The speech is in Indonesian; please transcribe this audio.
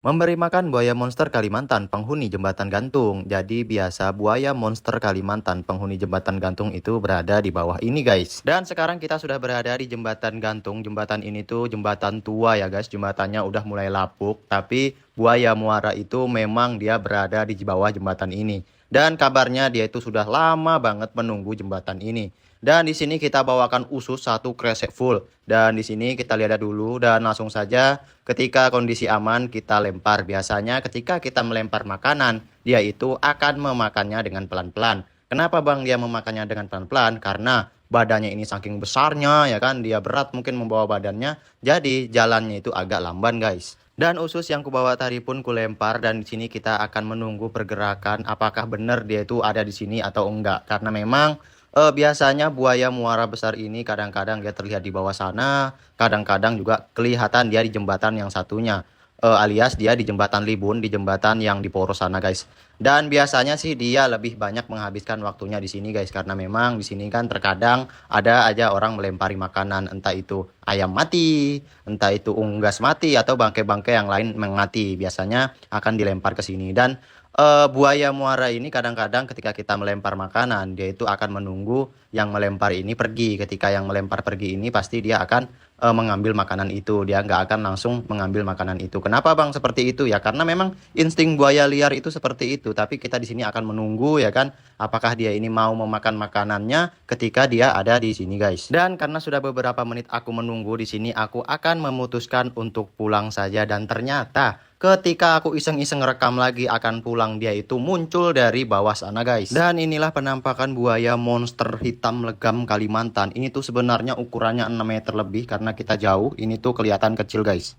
Memberi makan buaya monster Kalimantan penghuni jembatan gantung. Jadi biasa buaya monster Kalimantan penghuni jembatan gantung itu berada di bawah ini guys. Dan sekarang kita sudah berada di jembatan gantung. Jembatan ini tuh jembatan tua ya guys. Jembatannya udah mulai lapuk. Tapi buaya muara itu memang dia berada di bawah jembatan ini. Dan kabarnya dia itu sudah lama banget menunggu jembatan ini. Dan di sini kita bawakan usus satu kresek full. Dan di sini kita lihat dulu dan langsung saja ketika kondisi aman kita lempar. Biasanya ketika kita melempar makanan, dia itu akan memakannya dengan pelan-pelan. Kenapa Bang dia memakannya dengan pelan-pelan? Karena badannya ini saking besarnya ya kan, dia berat mungkin membawa badannya. Jadi jalannya itu agak lamban guys. Dan usus yang kubawa tadi pun kulempar dan di sini kita akan menunggu pergerakan apakah benar dia itu ada di sini atau enggak. Karena memang biasanya buaya muara besar ini kadang-kadang dia terlihat di bawah sana, kadang-kadang juga kelihatan dia di jembatan yang satunya. Alias dia di jembatan Libun, di jembatan yang di Poros sana guys. Dan biasanya sih dia lebih banyak menghabiskan waktunya di sini guys, karena memang di sini kan terkadang ada aja orang melempari makanan, entah itu ayam mati, entah itu unggas mati atau bangkai-bangkai yang lain mati. Biasanya akan dilempar ke sini dan buaya muara ini kadang-kadang ketika kita melempar makanan, dia itu akan menunggu yang melempar ini pergi. Ketika yang melempar pergi ini pasti dia akan mengambil makanan itu. Dia nggak akan langsung mengambil makanan itu. Kenapa Bang seperti itu ya? Karena memang insting buaya liar itu seperti itu. Tapi kita di sini akan menunggu ya kan, apakah dia ini mau memakan makanannya ketika dia ada di sini guys. Dan karena sudah beberapa menit aku menunggu di sini, aku akan memutuskan untuk pulang saja. Dan ternyata ketika aku iseng-iseng rekam lagi akan pulang, dia itu muncul dari bawah sana guys. Dan inilah penampakan buaya monster hitam legam Kalimantan. Ini tuh sebenarnya ukurannya 6 meter lebih, karena kita jauh ini tuh kelihatan kecil guys.